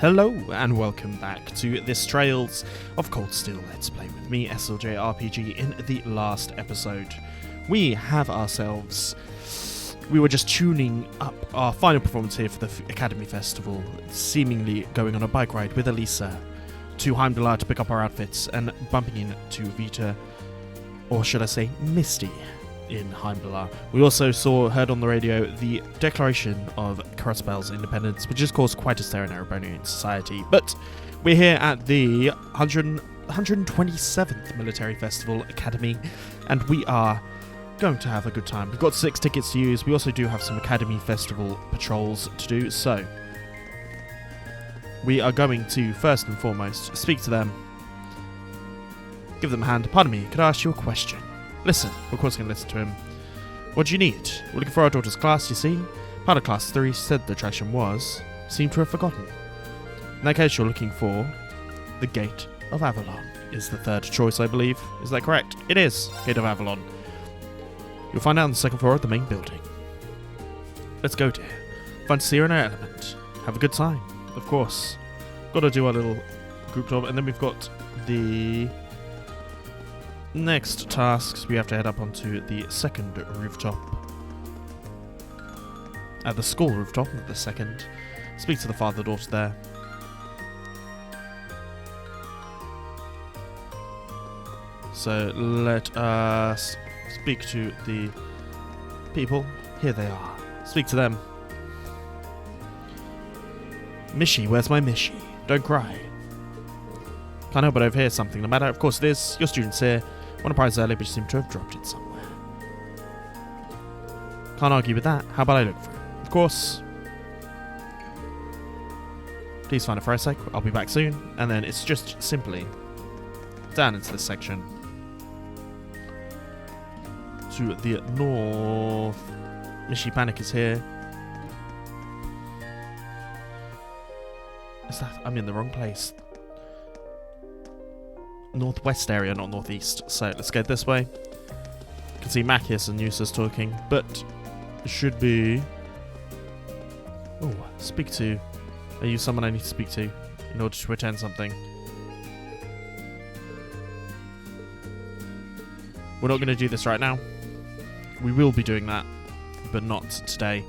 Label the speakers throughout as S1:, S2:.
S1: Hello and welcome back to this Trails of Cold Steel Let's Play with me, SLJ RPG. In the last episode, we were just tuning up our final performance here for the Academy Festival, seemingly going on a bike ride with Elisa to Heimdallr to pick up our outfits and bumping into Vita, or should I say Misty, in Heimdallr. We also heard on the radio the declaration of Crossbell's independence, which has caused quite a stir in Erebonian society. But we're here at the 127th Military Festival Academy, and we are going to have a good time. We've got 6 tickets to use. We also do have some Academy Festival patrols to do, so we are going to, first and foremost, speak to them, give them a hand. Pardon me, could I ask you a question? Listen, we're of course going to listen to him. What do you need? We're looking for our daughter's class, you see. Part of class 3 said the attraction was, seem to have forgotten. In that case, you're looking for the Gate of Avalon is the third choice, I believe. Is that correct? It is, Gate of Avalon. You'll find out on the second floor of the main building. Let's go, dear. Fun to see her in her element. Have a good time, of course. Got to do our little group job, and then we've got the next tasks. We have to head up onto the second rooftop. At the school rooftop, not the second. Speak to the father-daughter there. So let us speak to the people. Here they are. Speak to them. Mishy, where's my Mishy? Don't cry. Can't help but overhear something the matter. Of course it is. Your student's here. Won a prize earlier, but you seem to have dropped it somewhere. Can't argue with that. How about I look for it? Of course. Please find it for our sake. I'll be back soon. And then it's just simply down into this section. To the north. Mishy Panic is here. Is that? I'm in the wrong place. Northwest area, not northeast. So let's go this way. You can see Macias and Eustace talking, but it should be. Oh, speak to. Are you someone I need to speak to in order to attend something? We're not going to do this right now. We will be doing that, but not today.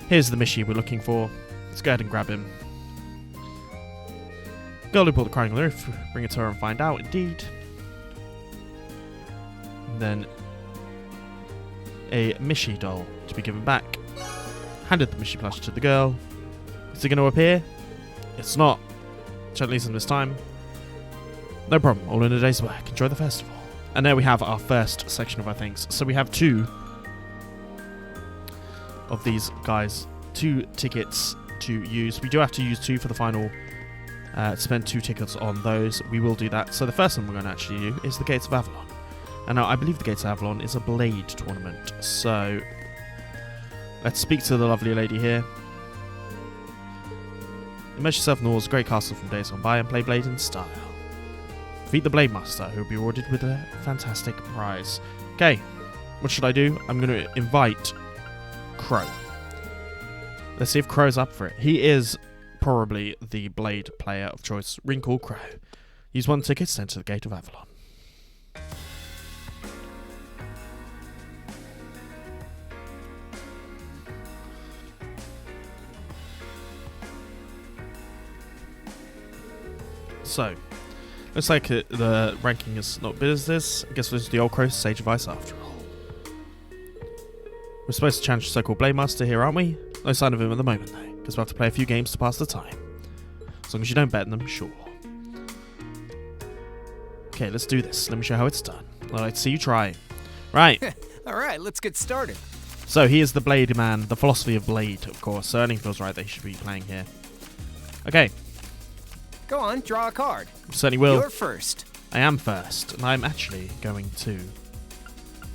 S1: Here's the Mishy we're looking for. Let's go ahead and grab him. Girl who pulled the crying on the roof. Bring it to her and find out, indeed. And then a Mishy doll to be given back. Handed the Mishy plush to the girl. Is it going to appear? It's not. At least in this time. No problem. All in a day's work. Enjoy the festival. And there we have our first section of our things. So we have 2 of these guys. 2 tickets to use. We do have to use 2 for the final. Spend 2 tickets on those. We will do that. So the first one we're going to actually do is the Gates of Avalon. And now I believe the Gates of Avalon is a blade tournament. So let's speak to the lovely lady here. Immerse yourself in Nor's great castle from days gone by and play blade in style. Defeat the Blade Master, who will be rewarded with a fantastic prize. Okay, what should I do? I'm going to invite Crow. Let's see if Crow's up for it. He is probably the blade player of choice. Ring call Crow. Use 1 ticket, sent to the Gate of Avalon. So, looks like the ranking is not bad as this. I guess this is the old Crow Sage of Ice after all. We're supposed to challenge the so-called Blade Master here, aren't we? No sign of him at the moment though, because we'll have to play a few games to pass the time. As long as you don't bet on them, sure. Okay, let's do this. Let me show how it's done. I'd like to see you try. Right.
S2: Alright, let's get started.
S1: So he is the Blade Man, the philosophy of Blade, of course. So Erling feels right that he should be playing here. Okay.
S2: Go on, draw a card.
S1: Certainly will.
S2: You're first.
S1: I am first, and I'm actually going to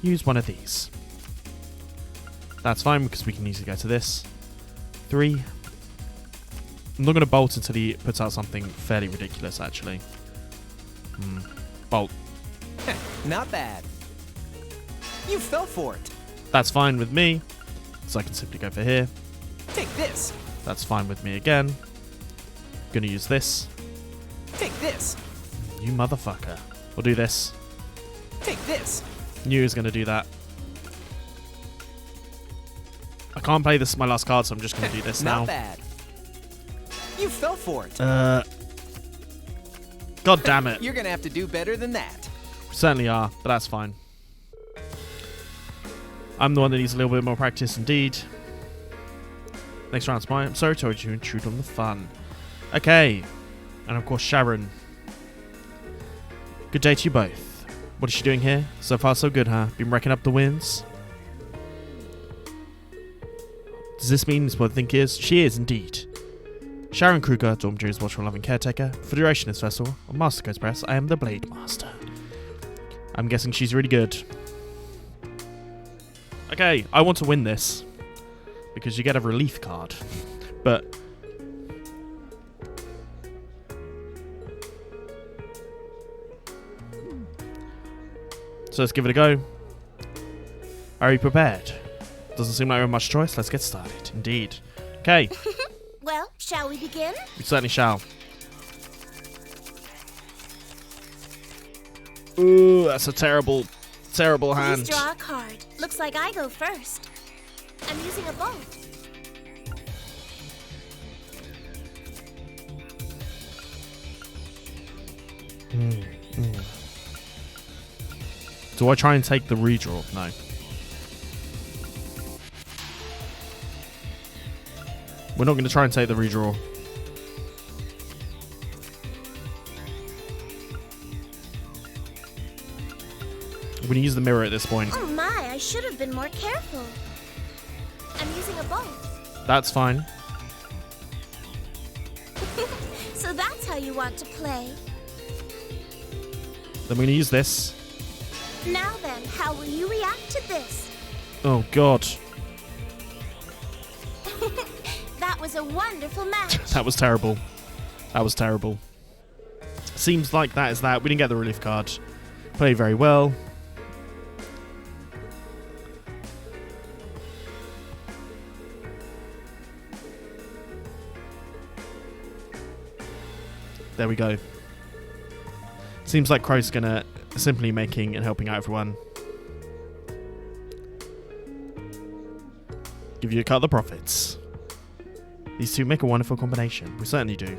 S1: use one of these. That's fine, because we can easily go to this. 3. I'm not going to bolt until he puts out something fairly ridiculous, actually. Bolt.
S2: Not bad. You fell for it.
S1: That's fine with me, so I can simply go for here.
S2: Take this.
S1: That's fine with me again. Gonna use this.
S2: Take this.
S1: You motherfucker. We'll do this.
S2: Take this.
S1: Knew he was gonna do that. I can't play this as my last card, so I'm just gonna do this now.
S2: Not bad. You fell for it.
S1: God damn it.
S2: You're gonna have to do better than that.
S1: Certainly are, but that's fine. I'm the one that needs a little bit more practice indeed. Next round's mine. I'm sorry to intrude on the fun. Okay. And of course Sharon. Good day to you both. What is she doing here? So far so good, huh? Been racking up the wins? Does this mean it's what I think is? She is indeed. Sharon Kruger, Dormitory's watchful loving caretaker. For the duration of this festival, on Master Code's Press, I am the Blade Master. I'm guessing she's really good. Okay, I want to win this. Because you get a relief card. But... so let's give it a go. Are you prepared? Doesn't seem like we have much choice. Let's get started. Indeed. Okay.
S3: Well, shall we begin?
S1: We certainly shall. Ooh, that's a terrible, terrible hand.
S3: Please draw a card. Looks like I go first. I'm using a bolt.
S1: Do I try and take the redraw? No. We're not going to try and take the redraw. We're going to use the mirror at this point.
S3: Oh my, I should have been more careful. I'm using a bolt.
S1: That's fine.
S3: So that's how you want to play.
S1: Then we're going to use this.
S3: Now then, how will you react to this?
S1: Oh, God.
S3: That was a wonderful match.
S1: That was terrible. That was terrible. Seems like that is that. We didn't get the relief card. Played very well. There we go. Seems like Crow's gonna simply making and helping out everyone. Give you a cut of the profits. These two make a wonderful combination. We certainly do.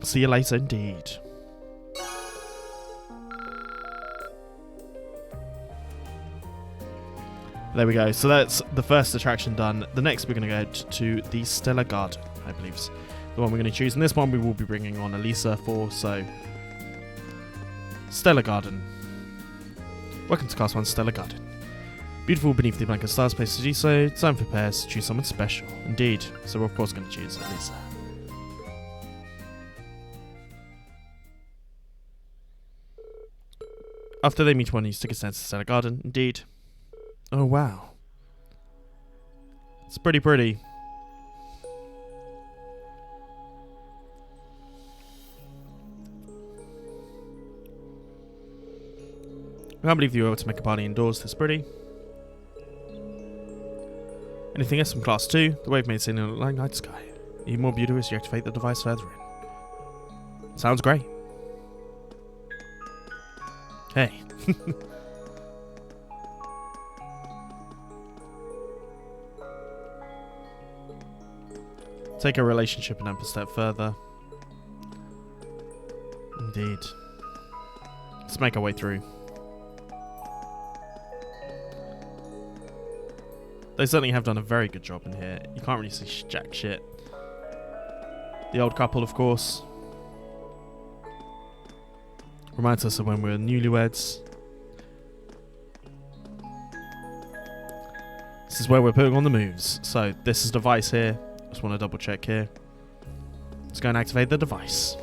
S1: See you later indeed. There we go. So that's the first attraction done. The next we're going to go to the Stellar Garden, I believe is the one we're going to choose. And this one we will be bringing on Elisa for, so... Stellar Garden. Welcome to Class 1 Stellar Garden. Beautiful beneath the blanket stars, place to do so. Time for pairs. Choose someone special. Indeed. So we're of course going to choose Elisa. After they meet one, you stick a sense to Stellar Garden. Indeed. Oh wow. It's pretty pretty. I can't believe you were able to make a party indoors this pretty. Anything else from Class 2? The wave made seen in a light night sky. Even more beautiful as you activate the device further in. Sounds great. Hey. Take a relationship an ample step further. Indeed. Let's make our way through. They certainly have done a very good job in here. You can't really see jack shit. The old couple, of course. Reminds us of when we were newlyweds. This is where we're putting on the moves. So, this is the device here. Just want to double check here. Let's go and activate the device.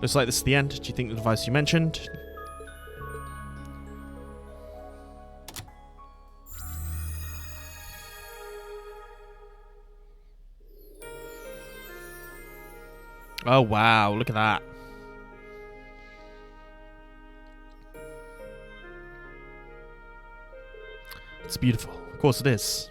S1: Looks like this is the end. Do you think the device you mentioned? Oh wow, look at that. It's beautiful. Of course it is.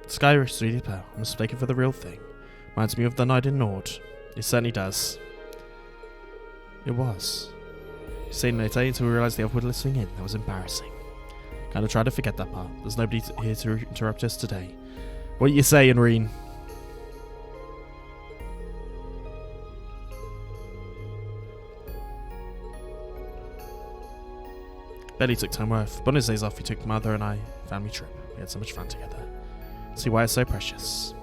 S1: The sky is really pale. I'm mistaken for the real thing. Reminds me of the night in Nord. It certainly does. It was. We stayed late until we realised the elf were listening in. That was embarrassing. Kind of tried to forget that part. There's nobody here to interrupt us today. What you saying, Reen? Barely took time off, but on his days off we took Mother and I family trip. We had so much fun together. See why it's so precious.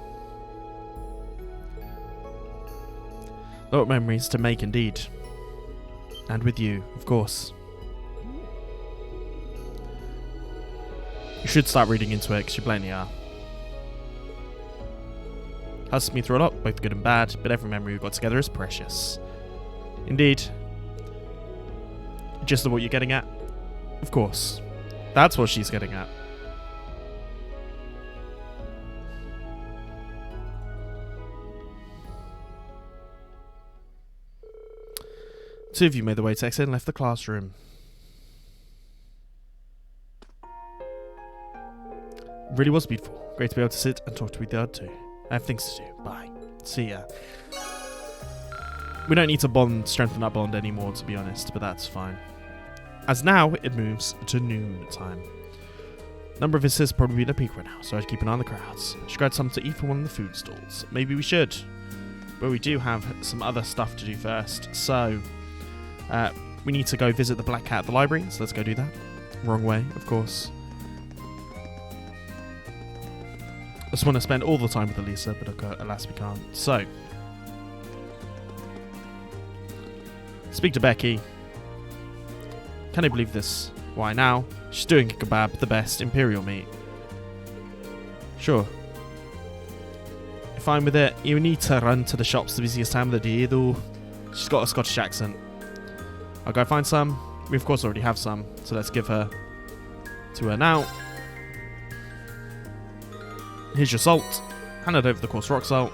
S1: Lot of memories to make indeed. And with you, of course. You should start reading into it, because you plainly are. Hustled me through a lot, both good and bad, but every memory we've got together is precious. Indeed. Just what you're getting at? Of course. That's what she's getting at. Two of you made the way to exit and left the classroom. It really was beautiful. Great to be able to sit and talk to the other two. I have things to do. Bye. See ya. We don't need to strengthen that bond anymore, to be honest, but that's fine. As now, it moves to noon time. Number of visitors probably at a peak right now, so I'd keep an eye on the crowds. Should grab something to eat from one of the food stalls. Maybe we should. But we do have some other stuff to do first, so we need to go visit the Black Cat at the library, so let's go do that. Wrong way, of course. I just want to spend all the time with Elisa, but alas we can't. So, speak to Becky. Can I believe this? Why now? She's doing a kebab, the best imperial meat. Sure. If I'm with it, you need to run to the shops the busiest time of the day though. She's got a Scottish accent. I'll go find some. We of course already have some, so let's give her to her now. Here's your salt. Hand it over the coarse rock salt.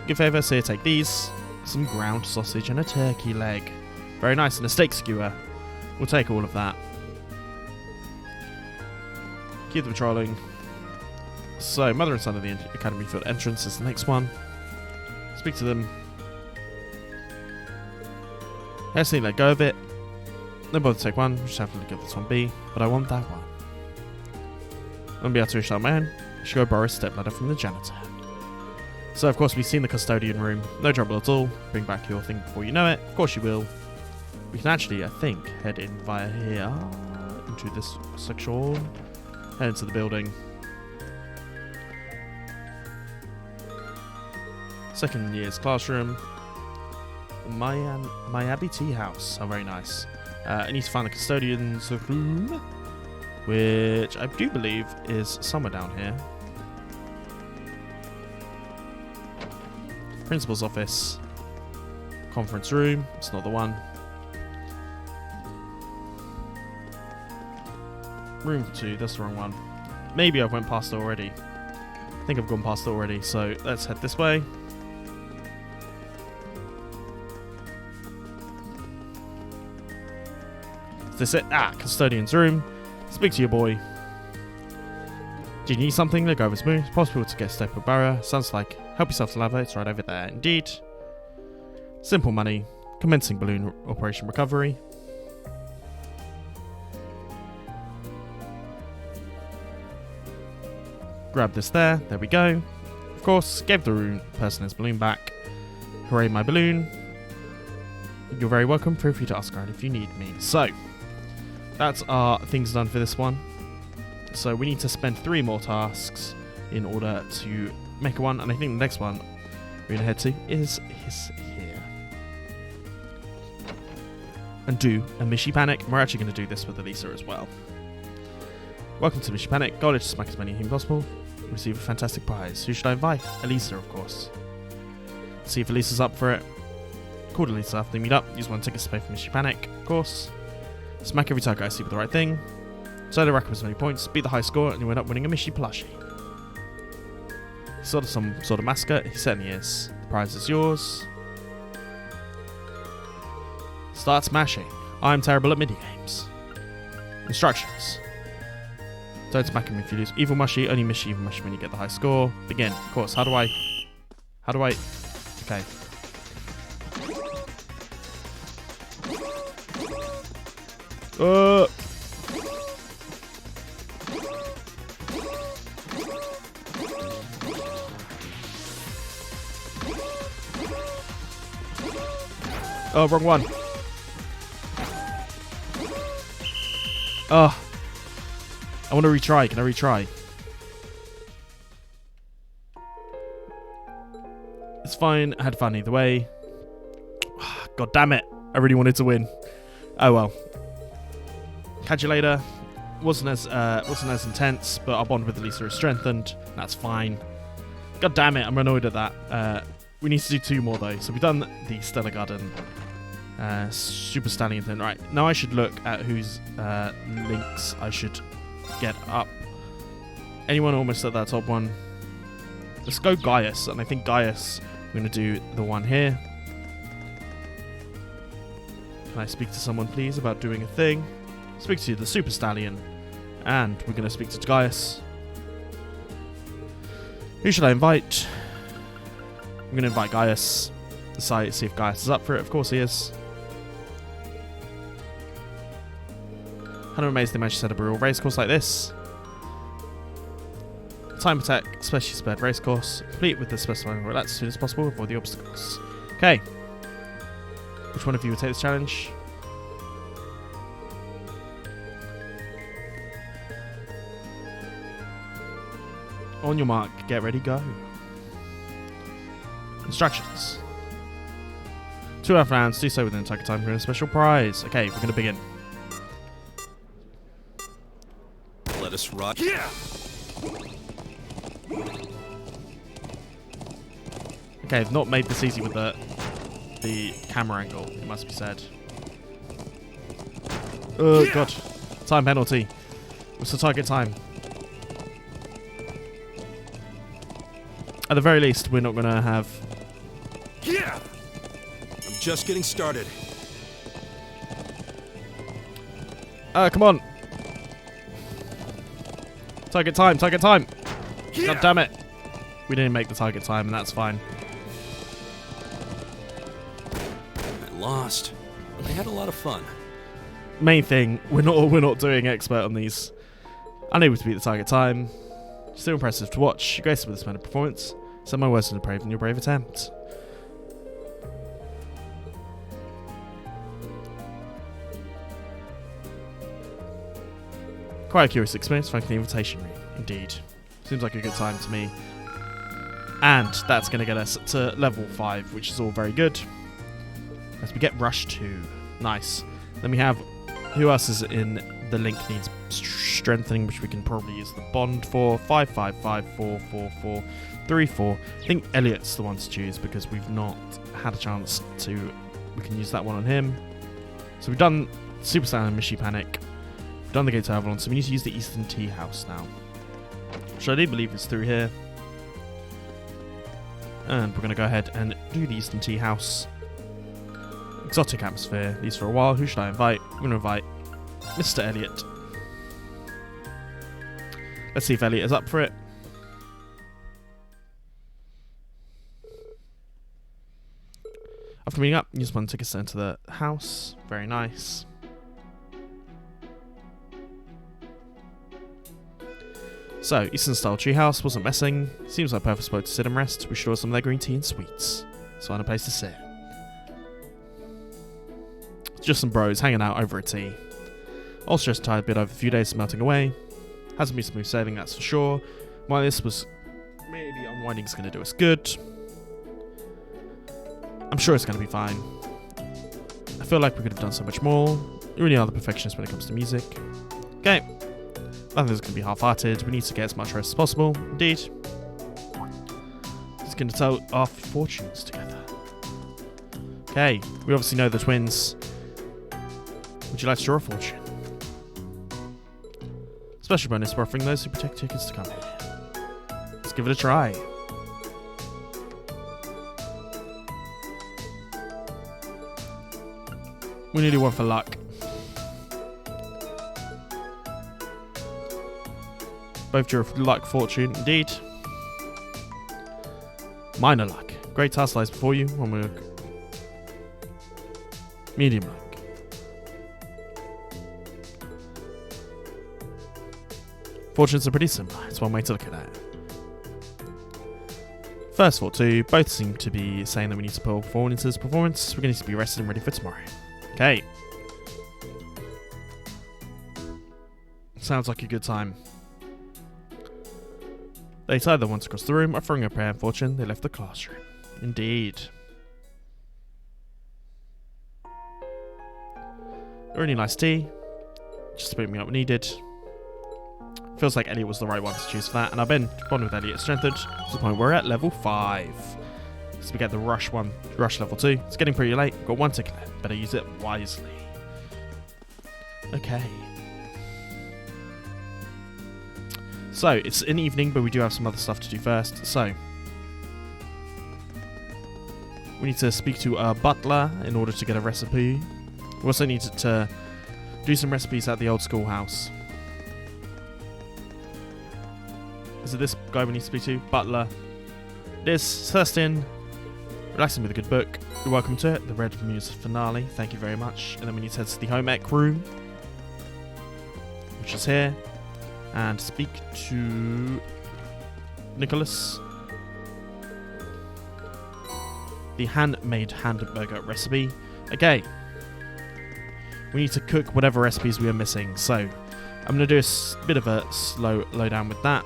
S1: Good favour, so you take these. Some ground sausage and a turkey leg. Very nice, and a steak skewer. We'll take all of that. Keep the patrolling. So, Mother and Son of the Academy Field entrance is the next one. Speak to them. Hastily let go of it. No bother to take one, just have to give this one B, but I want that one. I'm gonna be able to reach that man. I should go borrow a stepladder from the janitor. So of course we've seen the custodian room, no trouble at all. Bring back your thing before you know it, of course you will. We can actually, I think, head in via here, into this section, head into the building. Second year's classroom. My Abbey Tea House, how very nice. I need to find the custodian's room, which I do believe is somewhere down here. Principal's office. Conference room. It's not the one. Room 2. That's the wrong one. Maybe I've went past it already. I think I've gone past it already. So let's head this way. Is this it? Ah, custodian's room. Speak to your boy. Do you need something? Look over smooth. Possible to get a step of barrier. Sounds like help yourself to lava. It's right over there. Indeed. Simple money. Commencing balloon operation recovery. Grab this there. There we go. Of course, gave the person his balloon back. Hooray, my balloon. You're very welcome. Feel free to ask around if you need me. So, that's our things done for this one. So we need to spend 3 more tasks in order to make one, and I think the next one we're going to head to is here. And do a Mishy Panic. We're actually going to do this with Elisa as well. Welcome to Mishy Panic. Goal is to smack as many as possible. Receive a fantastic prize. Who should I invite? Elisa, of course. See if Elisa's up for it. Called Elisa after they meet up. Use 1 ticket to pay for Mishy Panic, of course. Smack every target I see with the right thing. So the rack up as many points, beat the high score, and you end up winning a Mishy plushie. Sort of some sort of mascot. He certainly is. The prize is yours. Start smashing. I'm terrible at mini games. Instructions. Don't smack him if you lose. Evil mushy. Only miss evil mushy when you get the high score. Begin. Of course. How do I? Okay. Oh, wrong one. Oh. I want to retry. Can I retry? It's fine. I had fun either way. God damn it. I really wanted to win. Oh well. Catch you later. Wasn't as intense, but our bond with Elisa is strengthened. That's fine. God damn it. I'm annoyed at that. We need to do 2 more though. So we've done the Stellar Garden. Super Stallion thing. Right. Now I should look at whose links I should get up. Anyone almost at that top one? Let's go Gaius. And I think Gaius, I'm going to do the one here. Can I speak to someone please about doing a thing? Speak to the Super Stallion. And we're going to speak to Gaius. Who should I invite? I'm going to invite Gaius. Decide, see if Gaius is up for it. Of course he is. I'm amazed they managed to set up a real racecourse like this. Time attack, specially spared racecourse. Complete with the specified relax as soon as possible. Avoid the obstacles. Okay. Which one of you will take this challenge? On your mark, get ready, go. Instructions. 2 half rounds, do so within a target time for a special prize. Okay, we're going to begin.
S2: Let us rock.
S4: Yeah.
S1: Okay, I've not made this easy with the camera angle, it must be said. Oh god. Time penalty. What's the target time? At the very least, we're not going to have...
S4: Yeah.
S2: I'm just getting started.
S1: Come on. Target time, target time.
S4: Yeah.
S1: God damn it. We didn't make the target time, and that's fine.
S2: I lost. I had a lot of fun.
S1: Main thing, we're not doing expert on these. Unable to beat the target time. Still impressive to watch. You're graced with this kind of performance. Some are worse than brave in your brave attempt. Quite a curious experience, thank the invitation ring. Indeed. Seems like a good time to me. And that's going to get us to level 5, which is all very good. As we get Rush 2. Nice. Then we have... Who else is in the link needs strengthening, which we can probably use the bond for. 5, 5, 5, 4, 4, 4, 3, 4. I think Elliot's the one to choose because we've not had a chance to... We can use that one on him. So we've done Super Saiyan and Mishy Panic. We've done the Gate to Avalon, so we need to use the Eastern Tea House now. Which I do believe is through here. And we're going to go ahead and do the Eastern Tea House. Exotic atmosphere. These for a while. Who should I invite? I'm going to invite Mr. Elliot. Let's see if Elliot is up for it. After meeting up, you just want to take us into the house. Very nice. So, Eastern style treehouse, wasn't messing. Seems like a perfect spot to sit and rest. We should order some of their green tea and sweets. So find a place to sit. Just some bros hanging out over a tea. All stressed and tired, bit over a few days melting away. Hasn't been smooth sailing, that's for sure. While this was maybe unwinding is going to do us good. I'm sure it's going to be fine. I feel like we could have done so much more. You really are the perfectionist when it comes to music. Okay. Nothing's going to be half-hearted. We need to get as much rest as possible. Indeed. Just going to tell our fortunes together. Okay. We obviously know the twins. Would you like to draw a fortune? Special bonus for offering those who protect tickets to come here. Let's give it a try. We need to do one for luck. Both your luck, fortune, indeed. Minor luck. Great task lies before you. One more. Medium luck. Fortunes are pretty similar. It's one way to look at it. First of all, two, both seem to be saying that we need to put forward into this performance. We're going to need to be rested and ready for tomorrow. Okay. Sounds like a good time. They tied the ones across the room, offering a prayer and fortune. They left the classroom. Indeed. A really nice tea. Just to pick me up when needed. Feels like Elliot was the right one to choose for that, and I've been bonded with Elliot strengthened to the point where we're at level 5. So we get the rush level 2. It's getting pretty late. Got one ticket left. Better use it wisely. Okay. So it's an evening, but we do have some other stuff to do first. So we need to speak to a butler in order to get a recipe. We also need to do some recipes at the old schoolhouse. Is it this guy we need to speak to? Butler. This Thurston. Relaxing with a good book. You're welcome to it. The Red Muse finale. Thank you very much. And then we need to head to the home ec room, which is here, and speak to Nicholas. The handmade hamburger recipe. Okay. We need to cook whatever recipes we are missing. So I'm going to do a bit of a slow lowdown with that.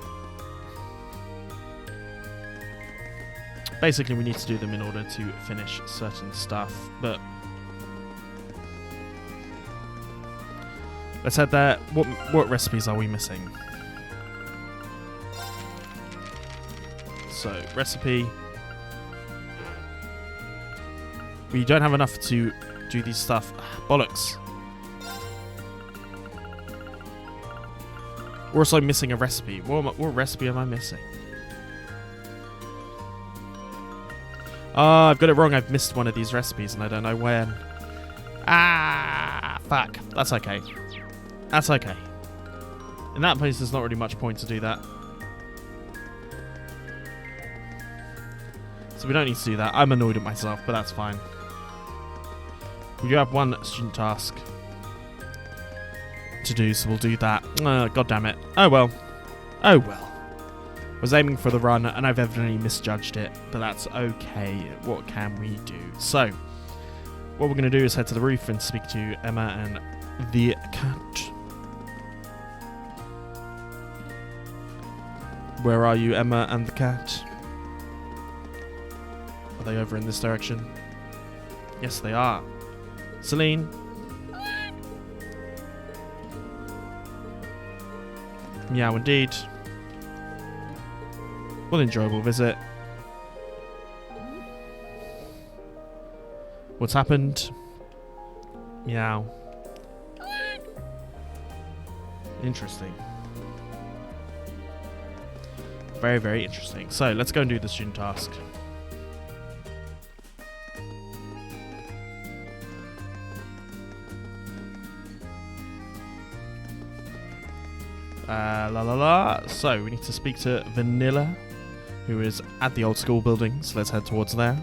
S1: Basically, we need to do them in order to finish certain stuff, but let's head there. What recipes are we missing? So, recipe. We don't have enough to do these stuff. Bollocks. We're also missing a recipe. What recipe am I missing? Oh, I've got it wrong. I've missed one of these recipes and I don't know when. Ah, fuck. That's okay. That's okay. In that place, there's not really much point to do that. So we don't need to do that. I'm annoyed at myself, but that's fine. We do have one student task to do, so we'll do that. God damn it. Oh well. Oh well. Was aiming for the run, and I've evidently misjudged it, but that's okay. What can we do? So, what we're going to do is head to the roof and speak to Emma and the cat. Where are you, Emma and the cat? Are they over in this direction? Yes, they are. Celine? Meow indeed. What an enjoyable visit. What's happened? Meow. Interesting. Very, very interesting. So, let's go and do the student task. So, we need to speak to Vanilla, who is at the old school building, so let's head towards there.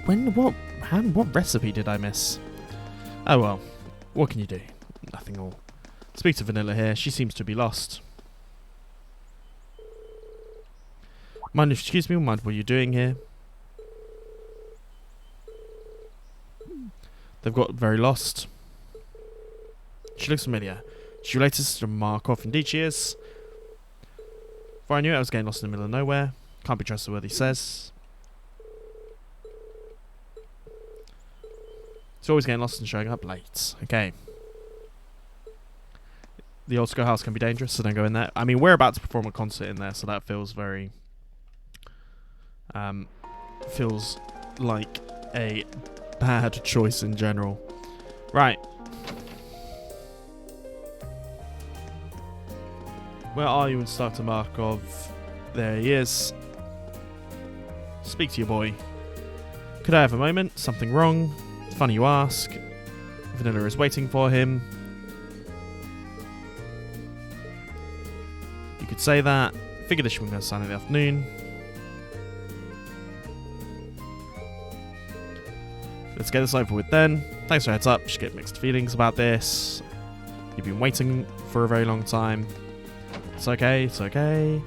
S1: What recipe did I miss? Oh well, what can you do? Nothing all. Speak to Vanilla here, she seems to be lost. Excuse me, mind what you're doing here? They've got very lost. She looks familiar. She related to Markov, indeed she is. Before I knew it, I was getting lost in the middle of nowhere. Can't be trusted what he says. He's always getting lost and showing up late. Okay. The old schoolhouse can be dangerous, so don't go in there. I mean, we're about to perform a concert in there, so that feels very... feels like a bad choice in general. Right. Where are you, Instructor Markov? There he is. Speak to your boy. Could I have a moment? Something wrong? Funny you ask. Vanilla is waiting for him. You could say that. Figured that she wouldn't go sign in the afternoon. Let's get this over with then. Thanks for the heads up. Should get mixed feelings about this. You've been waiting for a very long time. It's okay, it's okay.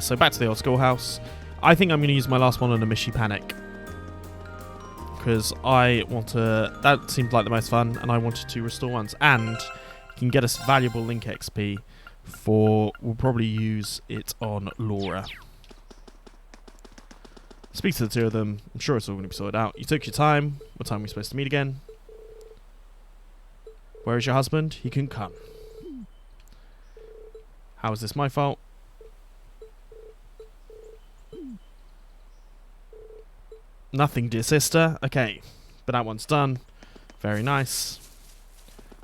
S1: So back to the old schoolhouse. I think I'm going to use my last one on a Mishy Panic. Because I want to... That seemed like the most fun, and I wanted to restore ones. And you can get us valuable Link XP for... We'll probably use it on Laura. Speak to the two of them. I'm sure it's all going to be sorted out. You took your time. What time are we supposed to meet again? Where is your husband? He couldn't come. How is this my fault? Nothing, dear sister. Okay, but that one's done. Very nice.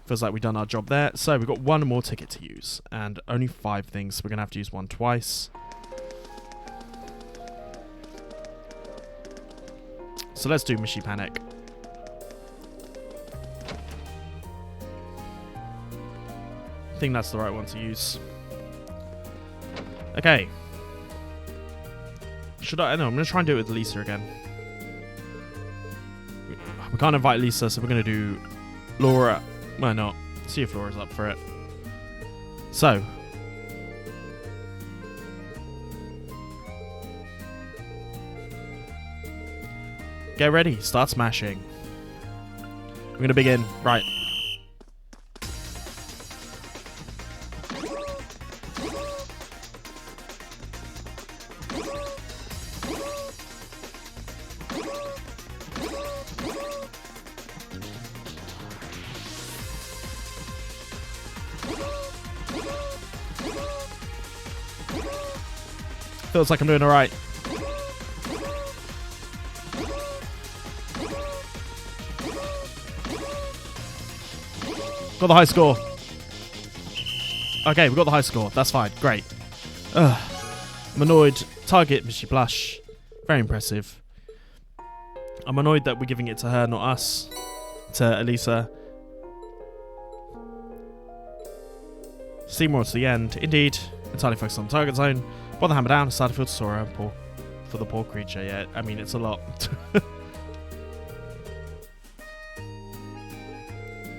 S1: Feels like we've done our job there. So we've got one more ticket to use, and only 5 things. So we're going to have to use one twice. So let's do Mishy Panic. I think that's the right one to use. Okay. Should I? No, I'm going to try and do it with Lisa again. We can't invite Lisa, so we're going to do Laura. Why not? See if Laura's up for it. So. Get ready. Start smashing. I'm going to begin. Right. Feels like I'm doing alright. Got the high score. Okay, we got the high score. That's fine. Great. I'm annoyed. Target, Mishy Blush. Very impressive. I'm annoyed that we're giving it to her, not us. To Elisa. Seymour to the end. Indeed. Entirely focused on the target zone. Put the hammer down. Start to feel sorrow for the poor creature. Yeah, I mean, it's a lot.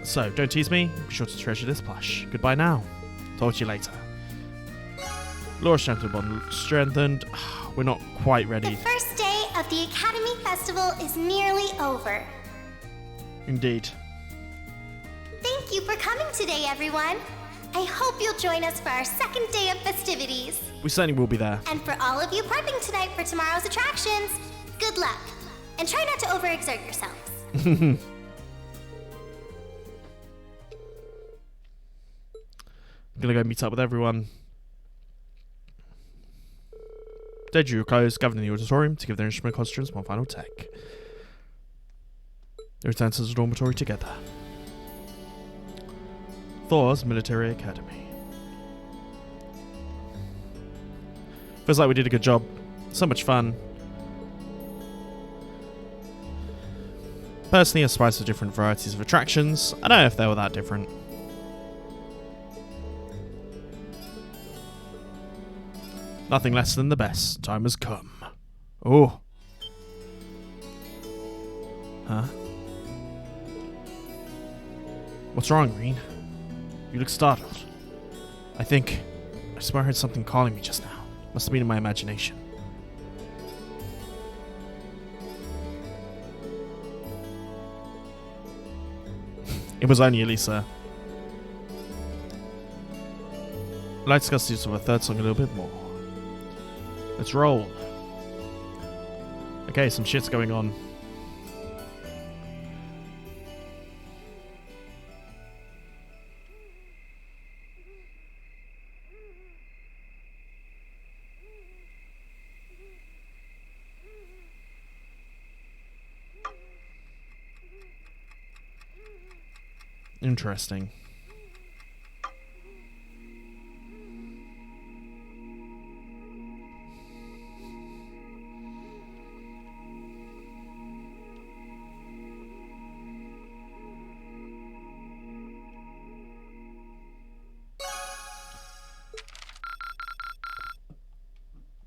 S1: So, don't tease me. Be sure to treasure this plush. Goodbye now. Talk to you later. Laura's strengthened bond strengthened. We're not quite ready.
S3: The first day of the Academy Festival is nearly over.
S1: Indeed.
S3: Thank you for coming today, everyone. I hope you'll join us for our second day of festivities.
S1: We certainly will be there.
S3: And for all of you prepping tonight for tomorrow's attractions, good luck. And try not to overexert yourselves.
S1: I'm gonna go meet up with everyone. They drew close, gathered in the auditorium to give their instrument costumes one final take. They returned to the dormitory together. Thor's Military Academy. Feels like we did a good job. So much fun. Personally, I surprised the different varieties of attractions. I don't know if they were that different. Nothing less than the best. Time has come. Oh. Huh? What's wrong, Green? You look startled. I swear I heard something calling me just now. Must have been in my imagination. It was only Elisa. I'd like to discuss the use of a third song a little bit more. Let's roll. Okay, some shit's going on. Interesting.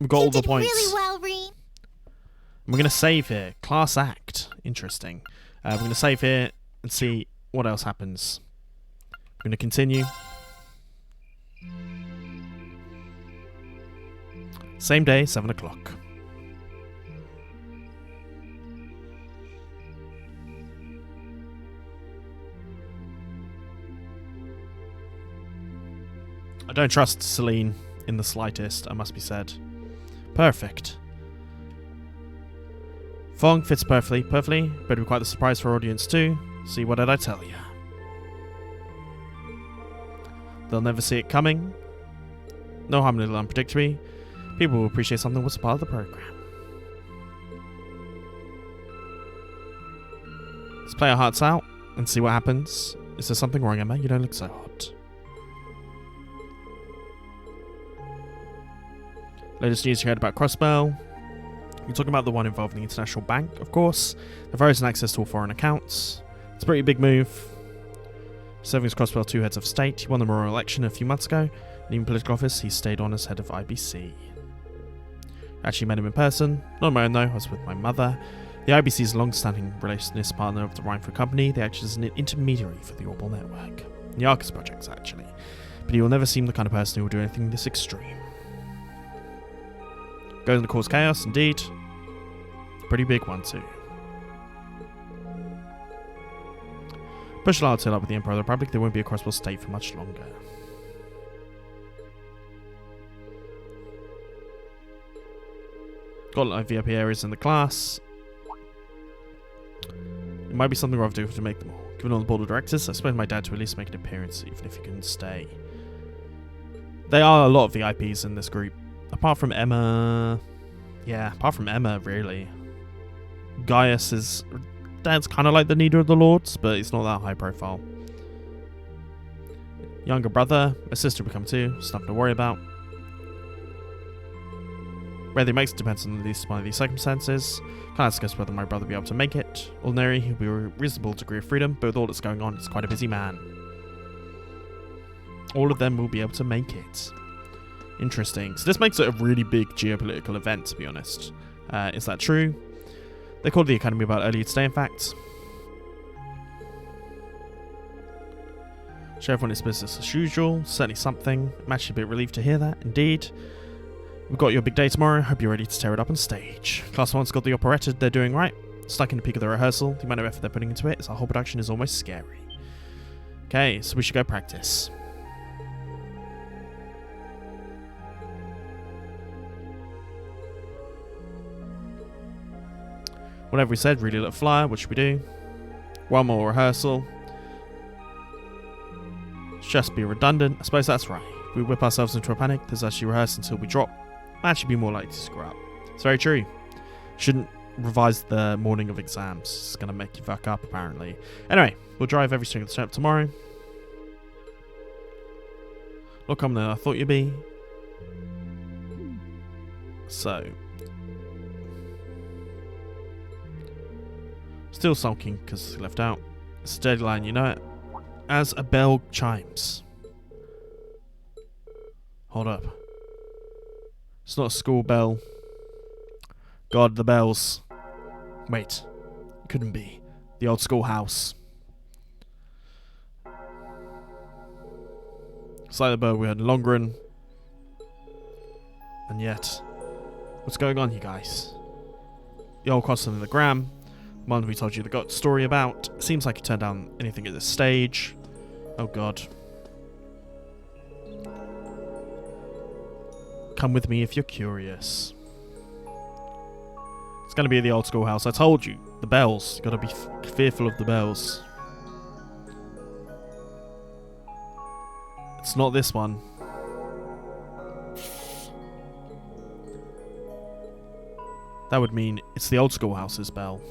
S1: We've got all the
S3: You did
S1: points.
S3: really well, Reem.
S1: We're going to save here. Class act. Interesting. We're going to save here and see what else happens. We're going to continue. Same day, 7 o'clock. I don't trust Celine in the slightest, I must be said. Perfect. Fong fits perfectly, but it'll be quite the surprise for our audience too. See, what did I tell you? They'll never see it coming. No harm in a little unpredictable. People will appreciate something was a part of the program. Let's play our hearts out and see what happens. Is there something wrong, Emma? You don't look so hot. Latest news you heard about Crossbell. You're talking about the one involving the International Bank, of course. The frozen access to all foreign accounts. It's a pretty big move. Serving as Crossbell 2 heads of state. He won the mayoral election a few months ago. And even political office, he stayed on as head of IBC. Actually met him in person. Not on my own though, I was with my mother. The IBC is a long-standing relationist partner of the Rhineford Company. They act as an intermediary for the Orbital Network. The Arcus projects, actually. But he will never seem the kind of person who will do anything this extreme. Going to cause chaos, indeed. Pretty big one, too. Push Lyle tail up with the Empire of the Republic, there won't be a Crossbell state for much longer. Got a lot of VIP areas in the class. It might be something we'll have to do to make them all. Given on the board of directors, I suppose my dad to at least make an appearance, even if he couldn't stay. There are a lot of VIPs in this group. Apart from Emma... Yeah, apart from Emma, really. Gaius is... Dad's kind of like the leader of the Lords, but he's not that high profile. Younger brother. My sister will become too. It's nothing to worry about. Whether he makes it depends on at least one of these circumstances. Can't discuss whether my brother will be able to make it. Ordinary, he'll be a reasonable degree of freedom, but with all that's going on, he's quite a busy man. All of them will be able to make it. Interesting. So this makes it a really big geopolitical event, to be honest. Is that true? They called the Academy about earlier today, in fact. Show everyone its business as usual. Certainly something. I'm actually a bit relieved to hear that, indeed. We've got your big day tomorrow. Hope you're ready to tear it up on stage. Class 1's got the operetta they're doing right. Stuck in the peak of the rehearsal. The amount of effort they're putting into it, our whole production is almost scary. Okay, so we should go practice. Whatever we said, read a little flyer. What should we do? One more rehearsal. Just be redundant. I suppose that's right. If we whip ourselves into a panic, there's actually rehearse until we drop. Might actually be more likely to screw up. It's very true. Shouldn't revise the morning of exams. It's going to make you fuck up, apparently. Anyway, we'll drive every single step tomorrow. Look, I'm there. I thought you'd be. So. Still sulking because left out. It's a deadline, you know it. As a bell chimes. Hold up. It's not a school bell. God, the bells. Wait. It couldn't be. The old schoolhouse. It's like the bell we heard in Longren. And yet. What's going on, you guys? The old crossing in the gram. One we told you the got story about. Seems like he turned down anything at this stage. Oh god. Come with me if you're curious. It's gonna be the old schoolhouse. I told you. The bells. You gotta be fearful of the bells. It's not this one. That would mean it's the old schoolhouse's bell.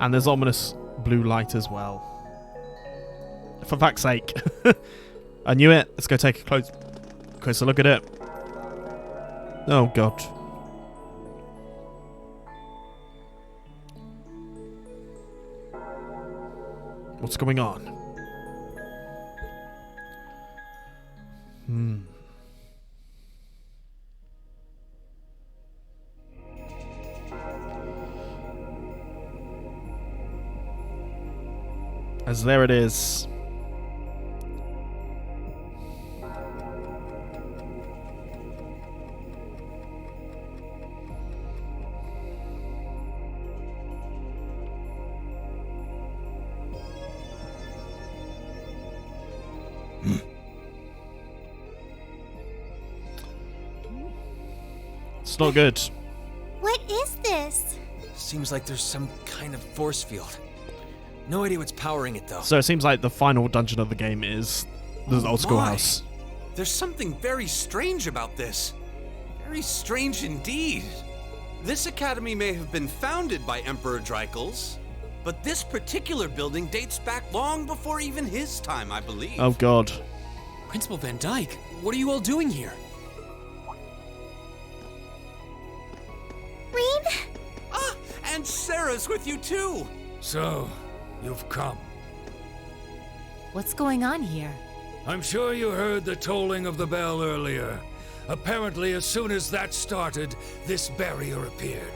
S1: And there's ominous blue light as well. For fuck's sake. I knew it. Let's go take a closer look at it. Oh god. What's going on? As there it is. It's not good.
S3: What is this?
S2: Seems like there's some kind of force field. No idea what's powering it, though.
S1: So it seems like the final dungeon of the game is the old schoolhouse.
S5: There's something very strange about this. Very strange indeed. This academy may have been founded by Emperor Dreikels, but this particular building dates back long before even his time, I believe.
S1: Oh god.
S6: Principal Van Dyke, what are you all doing here?
S3: Rean?
S5: Ah, and Sarah's with you too.
S4: So, you've come.
S7: What's going on here?
S4: I'm sure you heard the tolling of the bell earlier. Apparently, as soon as that started, this barrier appeared.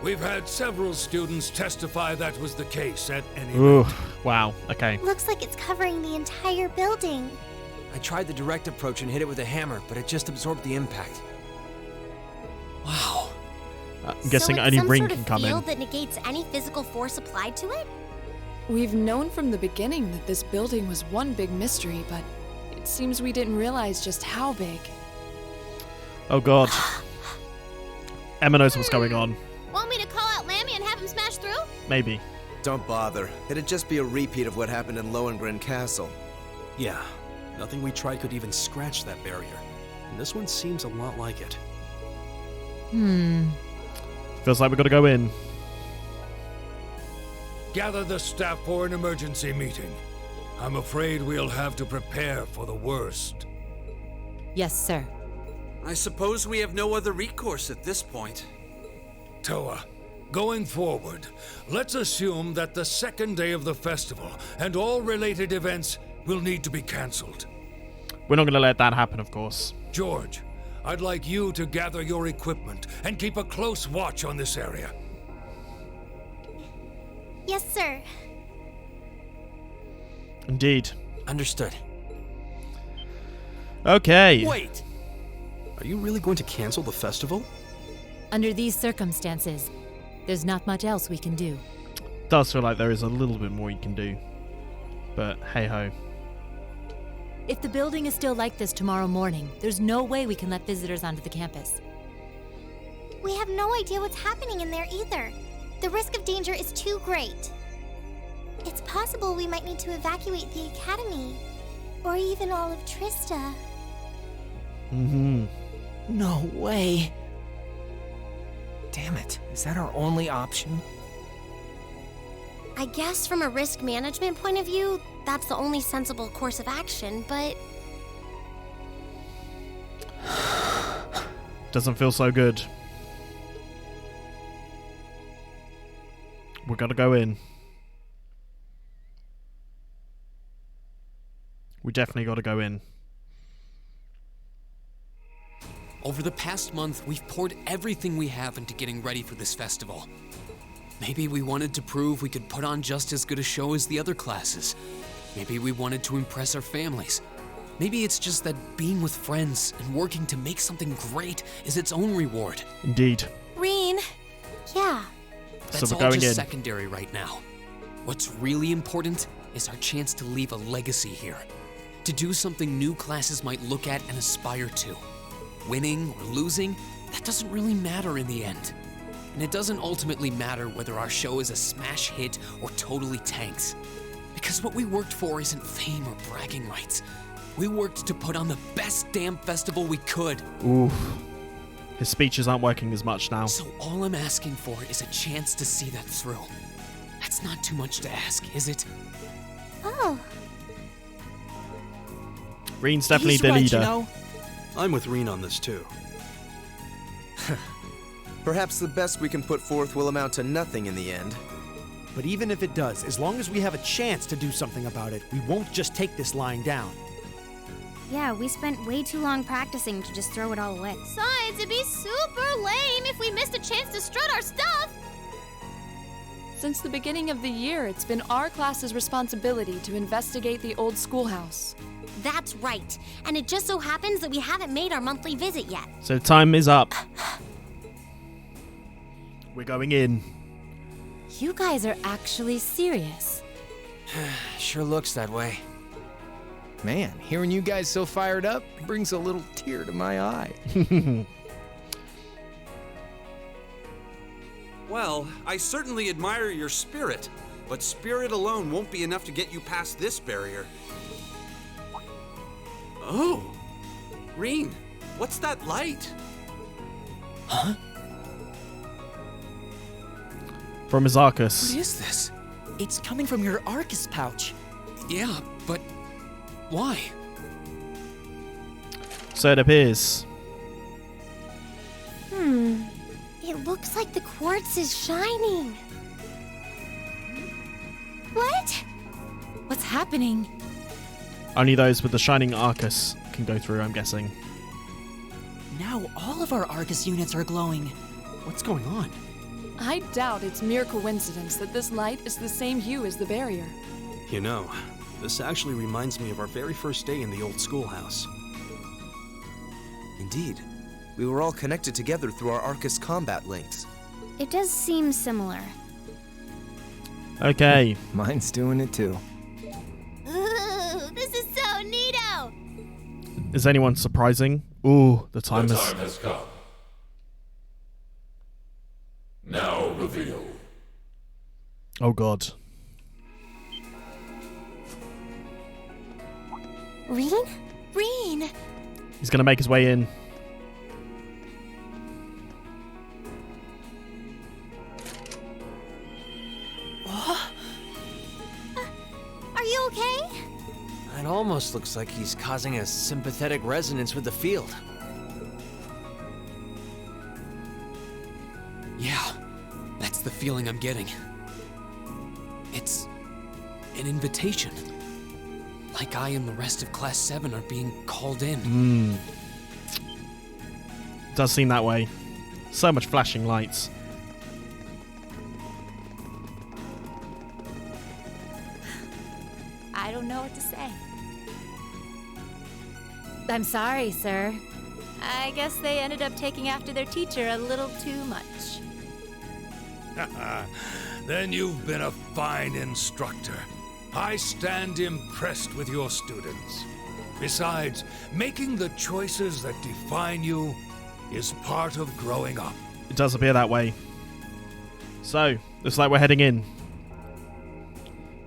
S4: We've had several students testify that was the case at any
S1: Ooh,
S4: rate.
S1: wow, okay.
S3: Looks like it's covering the entire building.
S2: I tried the direct approach and hit it with a hammer, but it just absorbed the impact.
S6: Wow.
S1: I'm guessing
S3: so it's
S1: only
S3: some
S1: Ring
S3: sort
S1: can
S3: of
S1: come in.
S3: field that negates any physical force applied to it?
S8: We've known from the beginning that this building was one big mystery, but it seems we didn't realize just how big.
S1: Oh god. Emma knows what's going on.
S3: Want me to call out Lammy and have him smash through?
S1: Maybe.
S9: Don't bother. It'd just be a repeat of what happened in Lohengrin Castle.
S10: Yeah, nothing we tried could even scratch that barrier. And this one seems a lot like it.
S1: Feels like we've got to go in.
S4: Gather the staff for an emergency meeting. I'm afraid we'll have to prepare for the worst.
S7: Yes, sir.
S5: I suppose we have no other recourse at this point.
S4: Toa, going forward, let's assume that the second day of the festival and all related events will need to be cancelled.
S1: We're not going to let that happen, of course.
S4: George, I'd like you to gather your equipment and keep a close watch on this area.
S3: Yes, sir.
S1: Indeed.
S2: Understood.
S1: Okay.
S5: Wait!
S10: Are you really going to cancel the festival?
S7: Under these circumstances, there's not much else we can do.
S1: Does feel like there is a little bit more you can do. But hey ho.
S7: If the building is still like this tomorrow morning, there's no way we can let visitors onto the campus.
S3: We have no idea what's happening in there either. The risk of danger is too great. It's possible we might need to evacuate the academy, or even all of Trista.
S2: No way. Damn it. Is that our only option?
S3: I guess from a risk management point of view, that's the only sensible course of action, but
S1: Doesn't feel so good. We're gonna go in. We definitely gotta go in.
S6: Over the past month, we've poured everything we have into getting ready for this festival. Maybe we wanted to prove we could put on just as good a show as the other classes. Maybe we wanted to impress our families. Maybe it's just that being with friends and working to make something great is its own reward.
S1: Indeed.
S3: Rean. Yeah.
S6: That's
S1: we're
S6: all
S1: going
S6: just
S1: in.
S6: secondary right now. What's really important is our chance to leave a legacy here. To do something new classes might look at and aspire to. Winning or losing, that doesn't really matter in the end. And it doesn't ultimately matter whether our show is a smash hit or totally tanks. Because what we worked for isn't fame or bragging rights. We worked to put on the best damn festival we could.
S1: Oof. His speeches aren't working as much now.
S6: So all I'm asking for is a chance to see that through. That's not too much to ask, is it?
S3: Oh.
S1: Reen's definitely
S2: He's
S1: the
S2: right,
S1: leader.
S2: you know?
S10: I'm with Reen on this too.
S9: Perhaps the best we can put forth will amount to nothing in the end.
S2: But even if it does, as long as we have a chance to do something about it, we won't just take this lying down.
S11: Yeah, we spent way too long practicing to just throw it all away.
S3: Besides, it'd be super lame if we missed a chance to strut our stuff.
S8: Since the beginning of the year, it's been our class's responsibility to investigate the old schoolhouse.
S11: That's right. And it just so happens that we haven't made our monthly visit yet.
S1: So time is up. We're going in.
S7: You guys are actually serious.
S12: Sure looks that way. Man, hearing you guys so fired up brings a little tear to my eye.
S5: Well, I certainly admire your spirit, but spirit alone won't be enough to get you past this barrier. Oh! Reen, what's that light?
S12: Huh?
S1: From his Arcus.
S6: What is this?
S13: It's coming from your Arcus pouch.
S6: Yeah, but why?
S1: So it appears.
S3: It looks like the quartz is shining. What?
S7: What's happening?
S1: Only those with the shining Arcus can go through, I'm guessing.
S13: Now all of our Arcus units are glowing.
S2: What's going on?
S8: I doubt it's mere coincidence that this light is the same hue as the barrier.
S10: You know, this actually reminds me of our very first day in the old schoolhouse.
S9: Indeed. We were all connected together through our Arcus combat links.
S11: It does seem similar.
S1: Okay.
S12: Mine's doing it too.
S3: Ooh, this is so neato!
S1: Is anyone surprising? Ooh, the time
S14: The
S1: is...
S14: time has come. Now reveal.
S1: Oh god.
S3: Reen? Reen!
S1: He's gonna make his way in.
S3: Are you okay?
S12: It almost looks like he's causing a sympathetic resonance with the field.
S6: Yeah, that's the feeling I'm getting. It's an invitation. Like I and the rest of Class 7 are being called in.
S1: Does seem that way. So much flashing lights.
S7: I don't know what to say. I'm sorry, sir. I guess they ended up taking after their teacher a little too much.
S4: Then you've been a fine instructor. I stand impressed with your students. Besides, making the choices that define you is part of growing up.
S1: It does appear that way. So, looks like we're heading in.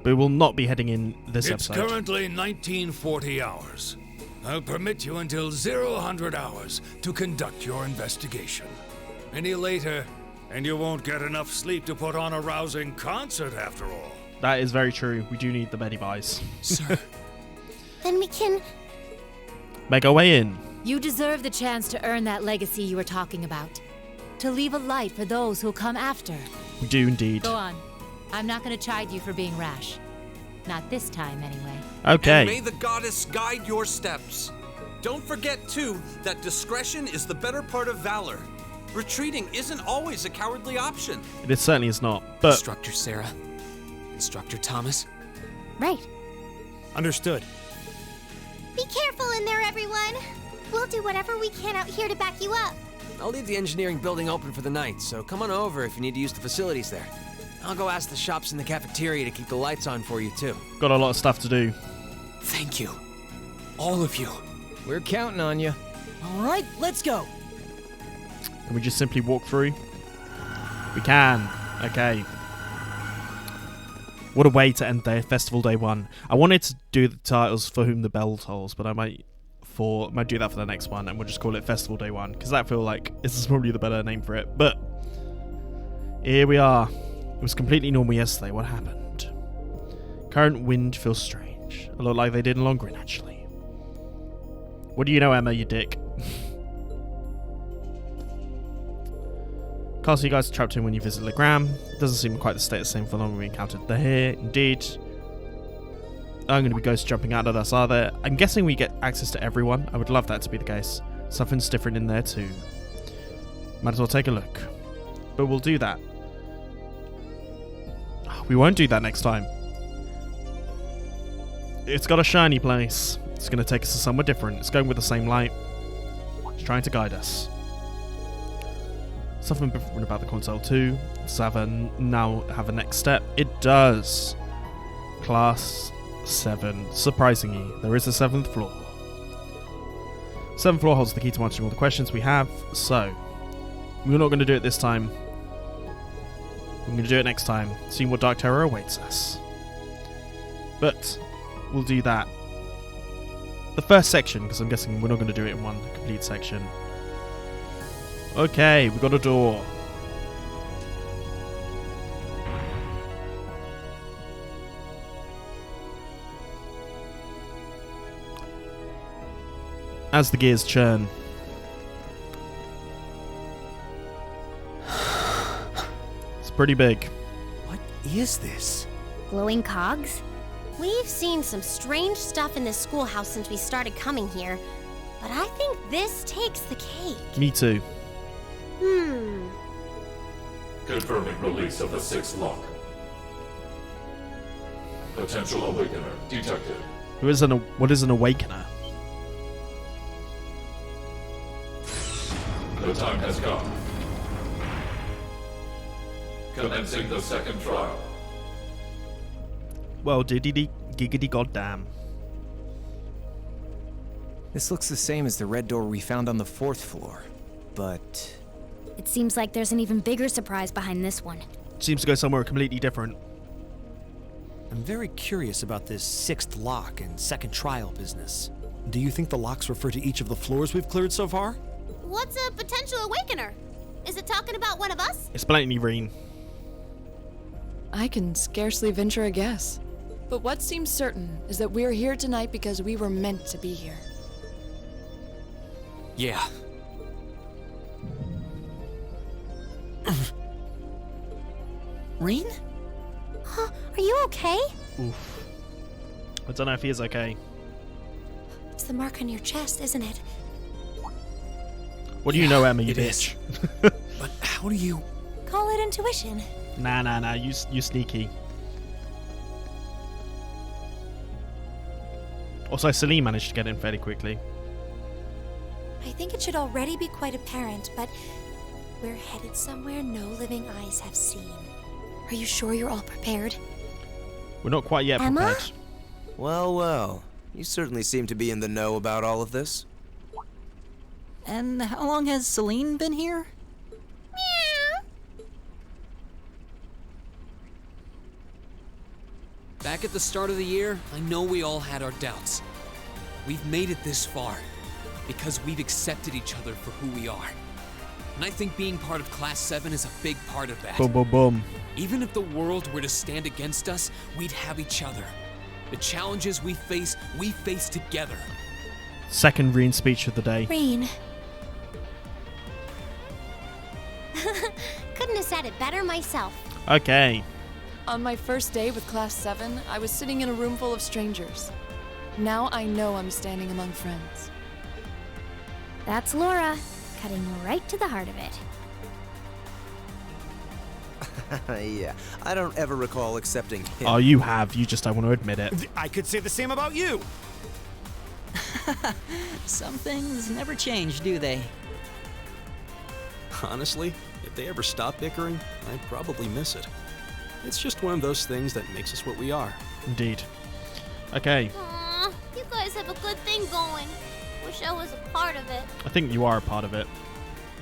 S1: But we will not be heading in this
S4: It's
S1: episode.
S4: currently 1940 hours. I'll permit you until 00 hours to conduct your investigation. Any later, and you won't get enough sleep to put on a rousing concert after all.
S1: That is very true. We do need the Betty Buys.
S6: Sir.
S3: Then we can...
S1: Make our way in.
S7: You deserve the chance to earn that legacy you were talking about. To leave a light for those who'll come after.
S1: We do indeed.
S7: Go on. I'm not going to chide you for being rash. Not this time, anyway.
S1: Okay.
S5: And may the goddess guide your steps. Don't forget, too, that discretion is the better part of valor. Retreating isn't always a cowardly option.
S1: It certainly is not, but...
S6: Instructor Sarah. Instructor Thomas.
S3: Right.
S2: Understood.
S3: Be careful in there, everyone. We'll do whatever we can out here to back you up.
S12: I'll leave the engineering building open for the night, so come on over if you need to use the facilities there. I'll go ask the shops in the cafeteria to keep the lights on for you, too.
S1: Got a lot of stuff to do.
S6: Thank you. All of you.
S12: We're counting on you.
S13: All right, let's go.
S1: Can we just simply walk through? We can. Okay. What a way to end Festival Day 1. I wanted to do the titles For Whom the Bell Tolls, but I might do that for the next one, and we'll just call it Festival Day 1, because I feel like this is probably the better name for it. But here we are. It was completely normal yesterday. What happened? Current wind feels strange. A lot like they did in Longrin, actually. What do you know, Emma, you dick? Castle you guys are trapped in when you visit Legram. Doesn't seem quite the same for long we encountered there here. Indeed. I'm going to be ghost jumping out of the other there. I'm guessing we get access to everyone. I would love that to be the case. Something's different in there too. Might as well take a look. But we'll do that We won't do that next time. It's got a shiny place. It's going to take us to somewhere different. It's going with the same light. It's trying to guide us. Something different about the console too. Does now have a next step? It does. Class 7. Surprisingly, there is a 7th floor. 7th floor holds the key to answering all the questions we have, so we're not going to do it this time. We're going to do it next time, seeing what dark terror awaits us. But we'll do that. The first section, because I'm guessing we're not going to do it in one complete section. Okay, we got a door. As the gears churn. It's pretty big.
S2: What is this?
S11: Glowing cogs?
S15: We've seen some strange stuff in this schoolhouse since we started coming here, but I think this takes the cake.
S1: Me too.
S14: Confirming release of the 6th lock. Potential awakener detected.
S1: What is an awakener?
S14: The time has come. Commencing the 2nd trial.
S1: Well, diddity giggity goddamn.
S12: This looks the same as the red door we found on the 4th floor, but...
S11: It seems like there's an even bigger surprise behind this one.
S1: Seems to go somewhere completely different.
S2: I'm very curious about this 6th lock and 2nd trial business. Do you think the locks refer to each of the floors we've cleared so far?
S15: What's a potential awakener? Is it talking about one of us?
S1: It's blatantly Reen.
S8: I can scarcely venture a guess. But what seems certain is that we're here tonight because we were meant to be here.
S6: Yeah.
S15: Reen? Huh? Are you okay?
S1: Oof. I don't know if he is okay.
S15: It's the mark on your chest, isn't it?
S1: What do you know, Emma, you
S10: it
S1: bitch?
S10: But how do you...
S15: Call it intuition.
S1: Nah, you sneaky. Also, Celine managed to get in fairly quickly.
S15: I think it should already be quite apparent, but we're headed somewhere no living eyes have seen. Are you sure you're all prepared?
S1: We're not quite yet
S15: Emma?
S1: prepared.
S9: Well, well. You certainly seem to be in the know about all of this.
S13: And how long has Celine been here?
S6: Back at the start of the year, I know we all had our doubts. We've made it this far because we've accepted each other for who we are. And I think being part of Class 7 is a big part of that.
S1: Boom, boom, boom.
S6: Even if the world were to stand against us, we'd have each other. The challenges we face together.
S1: Second Reen speech of the day.
S15: Reen. Couldn't have said it better myself.
S1: Okay.
S8: On my first day with Class 7, I was sitting in a room full of strangers. Now I know I'm standing among friends.
S11: That's Laura, cutting right to the heart of it.
S9: Yeah, I don't ever recall accepting him.
S1: Oh, you have. You just don't want to admit it.
S2: I could say the same about you.
S13: Some things never change, do they?
S10: Honestly, if they ever stop bickering, I'd probably miss it. It's just one of those things that makes us what we are.
S1: Indeed. Okay.
S15: Aw, you guys have a good thing going. Wish I was a part of it.
S1: I think you are a part of it.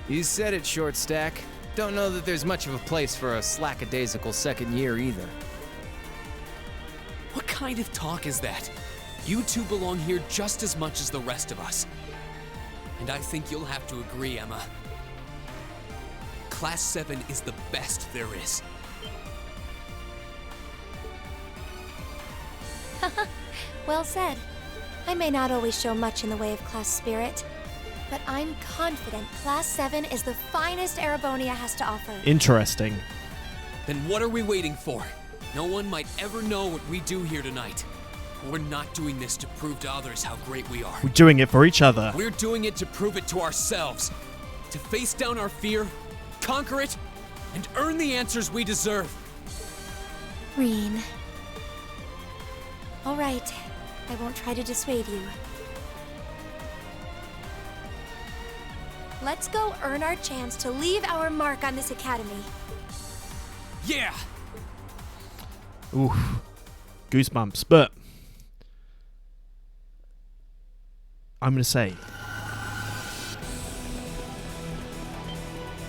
S12: You said it, Short Stack. Don't know that there's much of a place for a slackadaisical second year either.
S6: What kind of talk is that? You two belong here just as much as the rest of us. And I think you'll have to agree, Emma. Class 7 is the best there is.
S15: Well said. I may not always show much in the way of class spirit, but I'm confident Class 7 is the finest Erebonia has to offer.
S1: Interesting.
S6: Then what are we waiting for? No one might ever know what we do here tonight. We're not doing this to prove to others how great we are.
S1: We're doing it for each other.
S6: We're doing it to prove it to ourselves. To face down our fear, conquer it, and earn the answers we deserve.
S15: Reen. All right. I won't try to dissuade you. Let's go earn our chance to leave our mark on this academy.
S6: Yeah!
S1: Oof. Goosebumps. But I'm going to say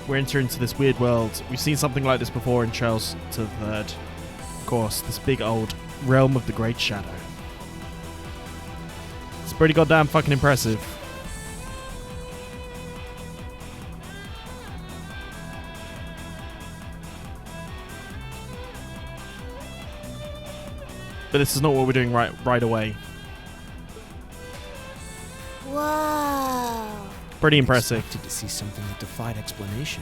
S1: we're entering into this weird world. We've seen something like this before in Charles III. Of course, this big old realm of the Great Shadow. It's pretty goddamn fucking impressive. But this is not what we're doing right away.
S3: Whoa.
S1: Pretty impressive.
S2: I expected to see something that defied explanation.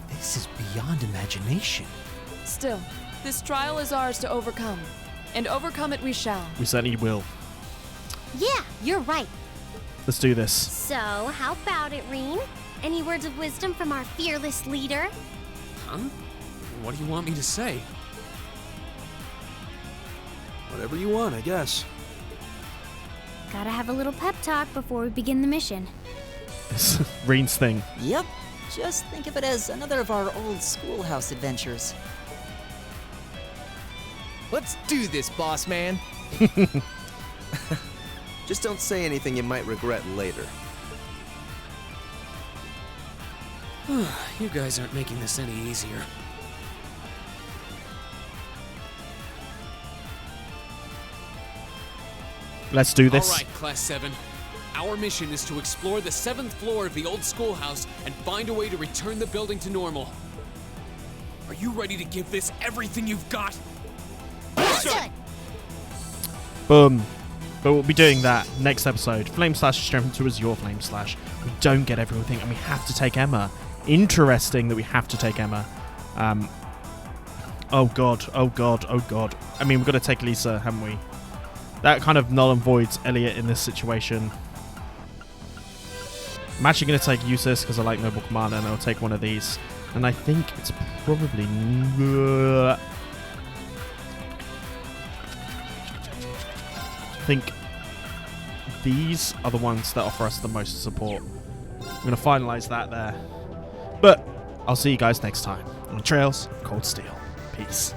S2: But this is beyond imagination.
S8: Still, this trial is ours to overcome. And overcome it we shall.
S1: We certainly will.
S3: Yeah, you're right.
S1: Let's do this.
S3: So, how about it, Reen? Any words of wisdom from our fearless leader?
S6: Huh? What do you want me to say?
S10: Whatever you want, I guess.
S11: Gotta have a little pep talk before we begin the mission.
S1: It's Reen's thing.
S13: Yep. Just think of it as another of our old schoolhouse adventures.
S12: Let's do this, boss man.
S9: Just don't say anything you might regret later.
S6: You guys aren't making this any easier.
S1: Let's do this.
S6: All right, Class 7. Our mission is to explore the 7th floor of the old schoolhouse and find a way to return the building to normal. Are you ready to give this everything you've got?
S1: Boom. But we'll be doing that next episode. Flame Slash is strengthened to as your Flame Slash. We don't get everything, and we have to take Emma. Interesting that we have to take Emma. Oh god, oh god, oh god. I mean, we've got to take Lisa, haven't we? That kind of null and voids Elliot in this situation. I'm actually going to take Eustace because I like Noble Commander, and I'll take one of these. And I think it's probably... I think these are the ones that offer us the most support. I'm going to finalize that there. But I'll see you guys next time on Trails of Cold Steel. Peace.